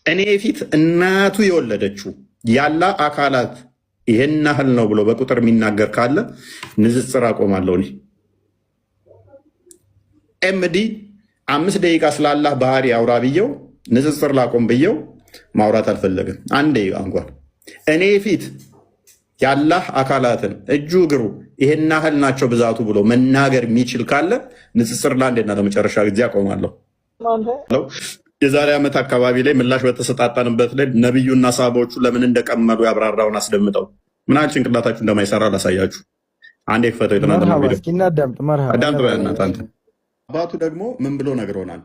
እኔ ፊት እናቱ የወለደችው ያላ አካላት ይሄን ያህል ነው ብሎ በቁጥር የሚናገር ካለ ንጽጽር አቆማለሁ። እኔ ኤምዲ 5 ደቂቃ ስላላህ ባህሪ አውራ ብየው ንጽጽር ላቆም ብየው ማውራት አልፈለግም። አንድ ደቂቃ እንኳን እኔ ፊት ያላህ አካላትን እጁ እግሩ ይሄን ያህል ናቸው ብዛቱ ብሎ መናገር የሚችል ካለ ንጽጽር ለአንዴና ለመጨረሻ ጊዜ አቆማለሁ። የዛሬ ዓመት አካባቢ ላይ ምላሽ በተሰጣጣንበት ላይ ነቢዩና ሳቦቹ ለምን እንደቀመሉ ያብራራውን አስደምጠው ምናል ጭንቅላታችሁ እንደማይሰራ ላሳያችሁ። አንዴ ክፈተው ይተናዳምጥ። አባቱ ደግሞ ምን ብሎ ነግሮናል?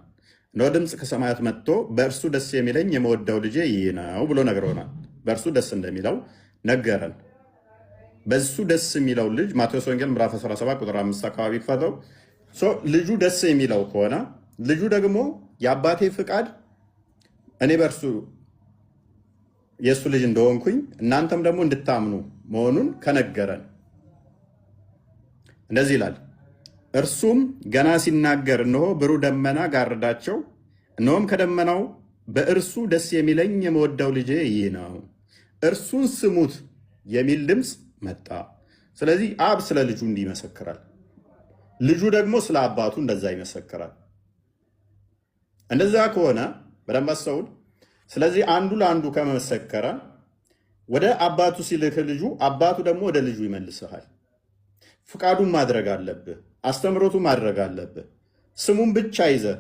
ነው ድምፅ ከሰማያት መጥቶ በእርሱ ደስ የሚለኝ የመወደው ልጄ ይህ ነው ብሎ ነግሮናል። በእርሱ ደስ እንደሚለው ነገረን። በሱ ደስ የሚለው ልጅ ማቴዎስ ወንጌል ምዕራፍ 17 ቁጥር 5 አካባቢ ክፈተው። ልጁ ደስ የሚለው ከሆነ ልጁ ደግሞ የአባቴ ፍቃድ እኔ በእርሱ የእሱ ልጅ እንደሆንኩኝ እናንተም ደግሞ እንድታምኑ መሆኑን ከነገረን እንደዚህ ይላል። እርሱም ገና ሲናገር እነሆ ብሩህ ደመና ጋረዳቸው፣ እነሆም ከደመናው በእርሱ ደስ የሚለኝ የምወደው ልጄ ይህ ነው፣ እርሱን ስሙት የሚል ድምፅ መጣ። ስለዚህ አብ ስለ ልጁ እንዲህ ይመሰክራል፣ ልጁ ደግሞ ስለ አባቱ እንደዛ ይመሰክራል። እንደዛ ከሆነ በደንብ አስተውል። ስለዚህ አንዱ ለአንዱ ከመሰከረ ወደ አባቱ ሲልክ ልጁ አባቱ ደግሞ ወደ ልጁ ይመልስሃል። ፍቃዱን ማድረግ አለብህ፣ አስተምሮቱ ማድረግ አለብህ። ስሙን ብቻ ይዘህ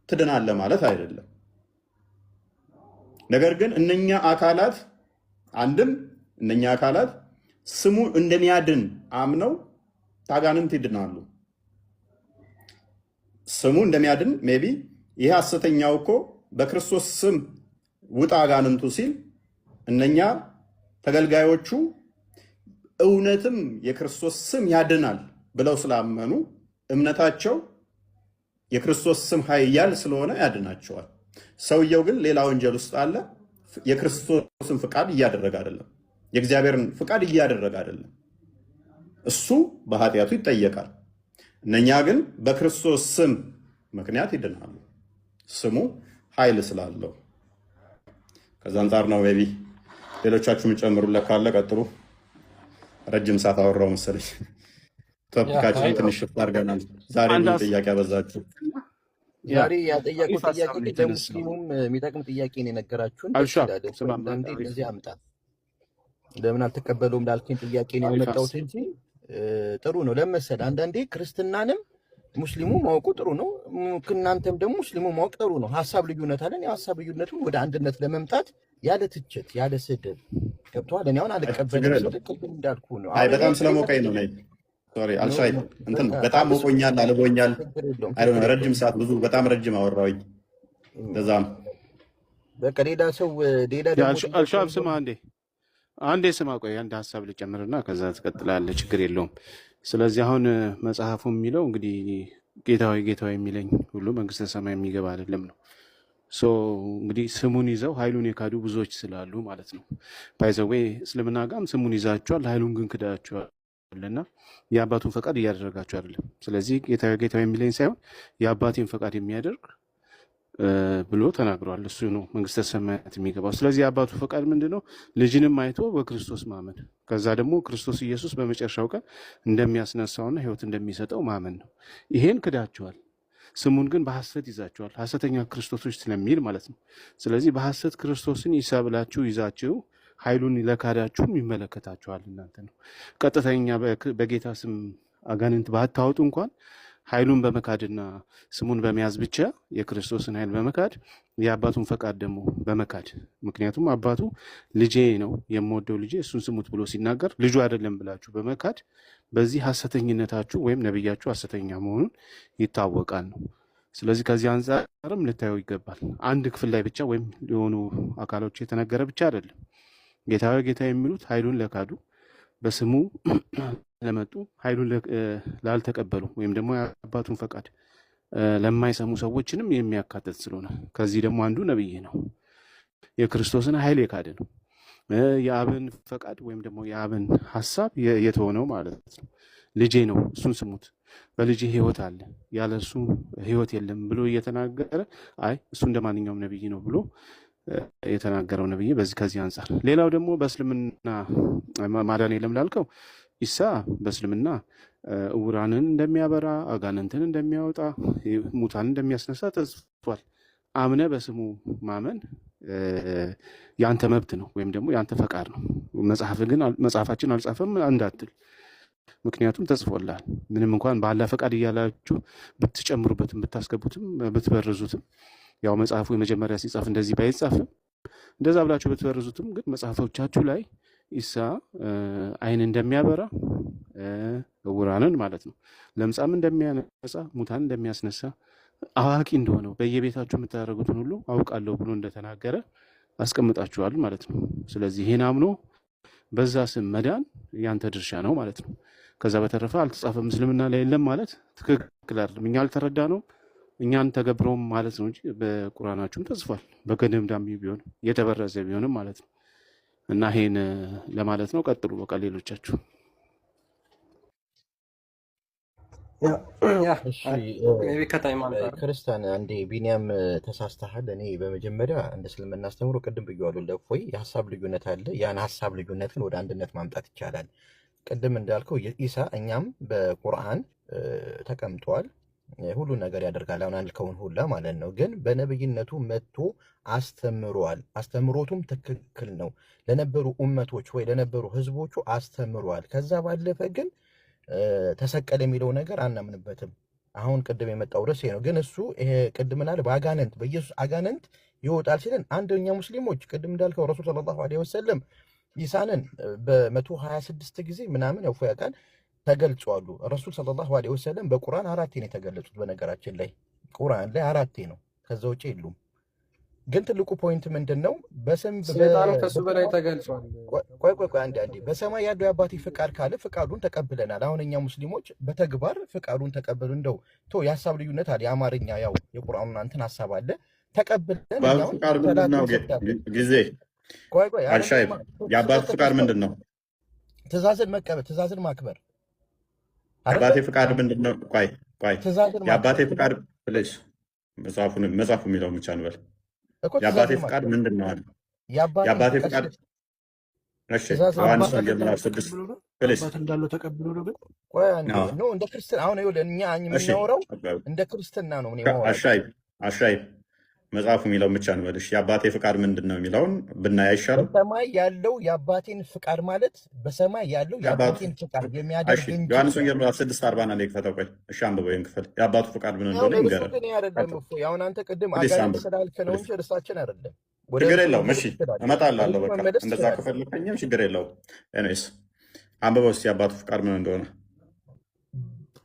ትድናለህ ማለት አይደለም። ነገር ግን እነኛ አካላት አንድም እነኛ አካላት ስሙ እንደሚያድን አምነው ታጋንንት ይድናሉ። ስሙ እንደሚያድን ሜቢ ይሄ ሐሰተኛው እኮ በክርስቶስ ስም ውጣ አጋንንቱ ሲል እነኛ ተገልጋዮቹ እውነትም የክርስቶስ ስም ያድናል ብለው ስላመኑ እምነታቸው የክርስቶስ ስም ኃያል ስለሆነ ያድናቸዋል። ሰውየው ግን ሌላ ወንጀል ውስጥ አለ። የክርስቶስን ፍቃድ እያደረገ አይደለም፣ የእግዚአብሔርን ፍቃድ እያደረገ አይደለም። እሱ በኃጢአቱ ይጠየቃል። እነኛ ግን በክርስቶስ ስም ምክንያት ይድናሉ፣ ስሙ ኃይል ስላለው። ከዛ አንጻር ነው። ቤቢ ሌሎቻችሁ የምጨምሩለት ካለ ቀጥሉ። ረጅም ሰዓት አወራው መሰለኝ። ቶፒካችን ትንሽ ሽፍት አድርገናል። ዛሬ ምን ጥያቄ አበዛችሁ? ዛሬ ያጠየቁት ጥያቄ ለሙስሊሙም የሚጠቅም ጥያቄ ነው የነገራችሁን። እንደዚህ አምጣ ለምን አልተቀበለውም ላልከኝ ጥያቄ ነው የመጣሁት እንጂ ጥሩ ነው። ለመሰል አንዳንዴ ክርስትናንም ሙስሊሙ ማወቁ ጥሩ ነው፣ እናንተም ደግሞ ሙስሊሙ ማወቅ ጥሩ ነው። ሀሳብ ልዩነት አለን። የሀሳብ ልዩነቱን ወደ አንድነት ለመምጣት ያለ ትችት ያለ ስድብ ገብቶሃል። እኔ አሁን አልቀበልም እንዳልኩ ነው። አይ በጣም ስለሞቀኝ ነው። ሶሪ አልሻይ እንትን በጣም ሞቆኛል፣ አልቦኛል። አይዶን ረጅም ሰዓት ብዙ በጣም ረጅም አወራሁኝ። ለዛም በቃ ሌላ ሰው ሌላ ደግሞ አልሻብ ስማ አንዴ ስማ፣ ቆይ አንድ ሀሳብ ልጨምርና ከዛ ትቀጥላለህ። ችግር የለውም። ስለዚህ አሁን መጽሐፉ የሚለው እንግዲህ ጌታዊ ጌታዊ የሚለኝ ሁሉ መንግስተ ሰማይ የሚገባ አይደለም ነው። እንግዲህ ስሙን ይዘው ኃይሉን የካዱ ብዙዎች ስላሉ ማለት ነው። ባይዘዌ እስልምና ጋም ስሙን ይዛችኋል፣ ኃይሉን ግን ክዳችኋልና የአባቱን ፈቃድ እያደረጋችሁ አይደለም። ስለዚህ ጌታዊ ጌታዊ የሚለኝ ሳይሆን የአባቴን ፈቃድ የሚያደርግ ብሎ ተናግሯል። እሱ ነው መንግስተ ሰማያት የሚገባው። ስለዚህ የአባቱ ፈቃድ ምንድን ነው? ልጅንም አይቶ በክርስቶስ ማመን፣ ከዛ ደግሞ ክርስቶስ ኢየሱስ በመጨረሻው ቀን እንደሚያስነሳውና ሕይወት እንደሚሰጠው ማመን ነው። ይሄን ክዳችኋል፣ ስሙን ግን በሐሰት ይዛችኋል። ሐሰተኛ ክርስቶሶች ስለሚል ማለት ነው። ስለዚህ በሐሰት ክርስቶስን ይሳብላችሁ ይዛችሁ ኃይሉን ለካዳችሁም ይመለከታችኋል። እናንተ ነው ቀጥተኛ በጌታ ስም አጋንንት ባታወጡ እንኳን ኃይሉን በመካድና ስሙን በመያዝ ብቻ የክርስቶስን ኃይል በመካድ የአባቱን ፈቃድ ደግሞ በመካድ ምክንያቱም አባቱ ልጄ ነው የምወደው ልጄ እሱን ስሙት ብሎ ሲናገር ልጁ አይደለም ብላችሁ በመካድ በዚህ ሐሰተኝነታችሁ ወይም ነብያችሁ ሐሰተኛ መሆኑን ይታወቃል ነው። ስለዚህ ከዚህ አንጻርም ልታየው ይገባል። አንድ ክፍል ላይ ብቻ ወይም የሆኑ አካሎች የተነገረ ብቻ አይደለም። ጌታዊ ጌታ የሚሉት ኃይሉን ለካዱ በስሙ ለመጡ ኃይሉን ላልተቀበሉ ወይም ደግሞ የአባቱን ፈቃድ ለማይሰሙ ሰዎችንም የሚያካትት ስለሆነ ከዚህ ደግሞ አንዱ ነብይ ነው፣ የክርስቶስን ኃይል የካደ ነው። የአብን ፈቃድ ወይም ደግሞ የአብን ሐሳብ የተሆነው ማለት ነው። ልጄ ነው እሱን ስሙት በልጅ ህይወት አለ ያለ እሱ ህይወት የለም ብሎ እየተናገረ አይ እሱ እንደ ማንኛውም ነብይ ነው ብሎ የተናገረው ነብይ በዚህ ከዚህ አንጻር። ሌላው ደግሞ በእስልምና ማዳን የለም ላልከው ኢሳ በእስልምና እውራንን እንደሚያበራ፣ አጋንንትን እንደሚያወጣ፣ ሙታንን እንደሚያስነሳ ተጽፏል። አምነ በስሙ ማመን የአንተ መብት ነው ወይም ደግሞ የአንተ ፈቃድ ነው። መጽሐፋችን አልጻፈም እንዳትል፣ ምክንያቱም ተጽፎላል። ምንም እንኳን ባላ ፈቃድ እያላችሁ ብትጨምሩበትም ብታስገቡትም ብትበርዙትም፣ ያው መጽሐፉ የመጀመሪያ ሲጻፍ እንደዚህ ባይጻፍም እንደዛ ብላችሁ ብትበርዙትም ግን መጽሐፎቻችሁ ላይ ኢሳ አይን እንደሚያበራ እውራንን ማለት ነው፣ ለምጻም እንደሚያነጻ፣ ሙታን እንደሚያስነሳ፣ አዋቂ እንደሆነው በየቤታችሁ የምታደርጉትን ሁሉ አውቃለሁ ብሎ እንደተናገረ አስቀምጣችኋል ማለት ነው። ስለዚህ ይሄን አምኖ በዛ ስም መዳን ያንተ ድርሻ ነው ማለት ነው። ከዛ በተረፈ አልተጻፈም እስልምና ላይ የለም ማለት ትክክል አይደለም። እኛ አልተረዳ ነው እኛን ተገብረውም ማለት ነው እንጂ በቁርአናችሁም ተጽፏል። በገደምዳም ቢሆን የተበረዘ ቢሆንም ማለት ነው። እና ይሄን ለማለት ነው። ቀጥሉ በቃ ሌሎቻችሁ። ክርስቲያን አንዴ ቢኒያም ተሳስተሃል። እኔ በመጀመሪያ እንደ እስልምና አስተምሮ ቅድም ብዬዋለሁ፣ ለእፎይ የሀሳብ ልዩነት አለ። ያን ሀሳብ ልዩነትን ወደ አንድነት ማምጣት ይቻላል። ቅድም እንዳልከው ኢሳ እኛም በቁርአን ተቀምጧል፣ ሁሉ ነገር ያደርጋል፣ አሁን አልከውን ሁላ ማለት ነው። ግን በነብይነቱ መጥቶ አስተምሯል። አስተምሮቱም ትክክል ነው። ለነበሩ ኡመቶች ወይ ለነበሩ ህዝቦቹ አስተምሯል። ከዛ ባለፈ ግን ተሰቀለ የሚለው ነገር አናምንበትም። አሁን ቅድም የመጣው ርዕስ ነው። ግን እሱ ቅድም ምናለ በአጋንንት በኢየሱስ አጋንንት ይወጣል ሲለን አንደኛ ሙስሊሞች ቅድም እንዳልከው ረሱል ሰለላሁ ዐለይሂ ወሰለም ኢሳንን በ126 ጊዜ ምናምን ያው ያውቃል ተገልጿሉ። ረሱል ሰለላሁ ዐለይሂ ወሰለም በቁርአን 4 ነው የተገለጹት። በነገራችን ላይ ቁርአን ላይ 4 ነው፣ ከዛ ውጪ የሉም። ግን ትልቁ ፖይንት ምንድነው? ሰይጣኑ ከሱ በላይ ተገልጿል። ቆይ አንዴ በሰማይ ያለው የአባቴ ፍቃድ ካለ ፍቃዱን ተቀብለናል። አሁን እኛ ሙስሊሞች በተግባር ፍቃዱን ተቀበሉ። እንደው የሀሳብ ልዩነት አለ፣ የአማርኛ ያው የቁርአኑን አንተን ሀሳብ አለ ተቀብለን ፍቃድ ምንድነው? ጊዜ አልሻይብ የአባቱ ፍቃድ ምንድነው? ትእዛዝን መቀበል፣ ትእዛዝን ማክበር። የአባቴ ፍቃድ ምንድነው? ቆይ የአባቴ ፍቃድ ፕሊዝ መጽሐፉ የሚለው ብቻ እንበል። የአባቴ ፍቃድ ምንድን ነው አለ። የአባቴ ፍቃድ ዮሐንስ ወንጌል ምዕራፍ 6 እንዳለው ተቀብሎ ነው። ግን እንደ ክርስትና አሁን እኛ የምናወራው እንደ ክርስትና ነው። አሻይ መጽሐፉ የሚለው ብቻ እንበል። የአባቴ ፍቃድ ምንድን ነው የሚለውን ብናይ አይሻልም? በሰማይ ያለው የአባቴን ፍቃድ ማለት በሰማይ ያለው የአባቴን ፍቃድ የሚያደርግ እንጂ ዮሐንስ ወንጌል ምዕራፍ 6:40 ላይ ክፈተው። ቆይ እሺ አንብበው ይሄን ክፍል። የአባቱ ፍቃድ ምን እንደሆነ ይንገረን። ግን አይደለም እኮ አሁን አንተ ቅድም አጋንንት ስላልክ ነው እንጂ እርሳችን አይደለም። ችግር የለውም። እሺ እመጣላለሁ። በቃ እንደዛ ከፈለከኝም ችግር የለውም። ኤኒዌይስ አንብበው እስኪ የአባቱ ፍቃድ ምን እንደሆነ።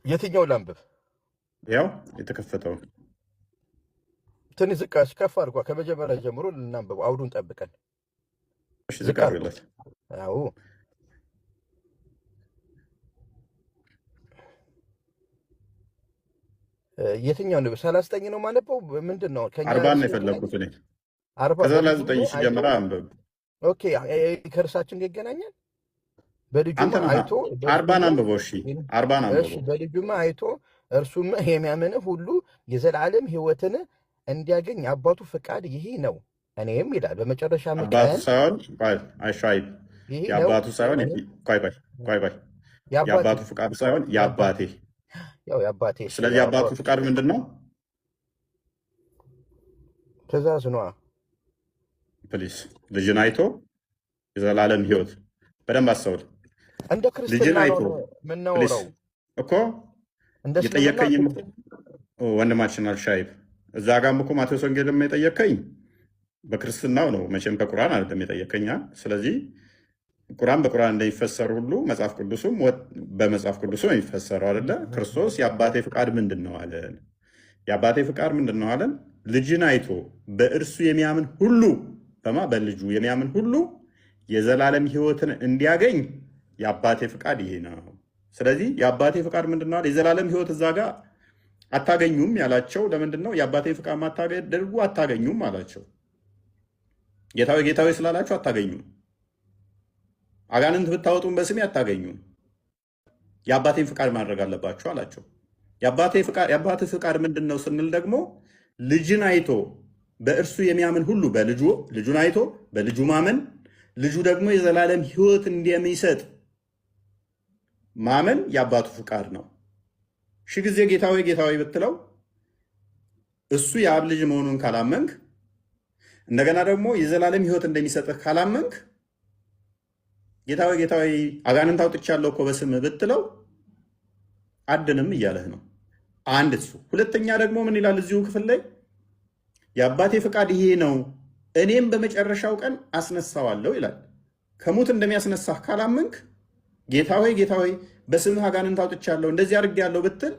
የትኛው ላንብብ? ያው የተከፈተው ትንሽ ዝቅ ከፍ አድርጓ። ከመጀመሪያ ጀምሮ ልናንብበው፣ አውዱን ጠብቀን። እሺ ዝቅ አድርግለት። አዎ የትኛው ነው? 39 ነው ማነበው። ምንድን ነው? 40 ነው የፈለኩት እኔ። 39 ሲጀምር አንብብ። ኦኬ ከእርሳችን ጋር ይገናኛል። በልጁማ አይቶ 40 አንብበው። እሺ 40 አንብበው። እሺ በልጁማ አይቶ እርሱም የሚያምን ሁሉ የዘላለም ሕይወትን እንዲያገኝ አባቱ ፍቃድ ይሄ ነው። እኔም ይላል በመጨረሻ አባቱ ሳይሆን አይሻይብ የአባቱ ሳይሆን የአባቱ ፍቃድ ሳይሆን የአባቴ ያው የአባቴ። ስለዚህ የአባቱ ፍቃድ ምንድን ነው? ትእዛዝ ነዋ። ፕሊስ ልጅን አይቶ የዘላለም ሕይወት በደንብ አስተውል። እንደ ክርስትና ነው የምናወራው እኮ የጠየቀኝም ወንድማችን አልሻይብ እዛ ጋም እኮ ማቴዎስ ወንጌልም የጠየቀኝ በክርስትናው ነው፣ መቼም ከቁርአን አይደለም የጠየቀኛ። ስለዚህ ቁርአን በቁርአን እንደሚፈሰር ሁሉ መጽሐፍ ቅዱስም በመጽሐፍ ቅዱሱ ነው የሚፈሰረው አይደለ? ክርስቶስ የአባቴ ፍቃድ ምንድን ነው አለን። የአባቴ ፍቃድ ምንድን ነው አለን? ልጅን አይቶ በእርሱ የሚያምን ሁሉ በልጁ የሚያምን ሁሉ የዘላለም ሕይወትን እንዲያገኝ የአባቴ ፍቃድ ይሄ ነው። ስለዚህ የአባቴ ፍቃድ ምንድን ነው? የዘላለም ሕይወት እዛ ጋር አታገኙም ያላቸው ለምንድን ነው? የአባቴ ፍቃድ ማታደርጉ አታገኙም አላቸው። ጌታዊ ጌታዊ ስላላችሁ አታገኙም። አጋንንት ብታወጡም በስሜ አታገኙም። የአባቴን ፍቃድ ማድረግ አለባችሁ አላቸው። የአባትህ ፍቃድ ምንድን ነው ስንል ደግሞ ልጅን አይቶ በእርሱ የሚያምን ሁሉ ልጁን አይቶ በልጁ ማመን፣ ልጁ ደግሞ የዘላለም ሕይወት እንደሚሰጥ ማመን የአባቱ ፍቃድ ነው። ሺህ ጊዜ ጌታ ሆይ ጌታ ሆይ ብትለው እሱ የአብ ልጅ መሆኑን ካላመንክ፣ እንደገና ደግሞ የዘላለም ሕይወት እንደሚሰጥህ ካላመንክ፣ ጌታ ሆይ ጌታ ሆይ አጋንንት አውጥቻለሁ እኮ በስምህ ብትለው አድንም እያለህ ነው። አንድ እሱ። ሁለተኛ ደግሞ ምን ይላል እዚሁ ክፍል ላይ? የአባቴ ፍቃድ ይሄ ነው፣ እኔም በመጨረሻው ቀን አስነሳዋለሁ ይላል። ከሙት እንደሚያስነሳህ ካላመንክ ጌታ ሆይ ጌታ ሆይ በስምህ አጋንንት አውጥቻለሁ እንደዚህ አድርጌያለሁ ብትል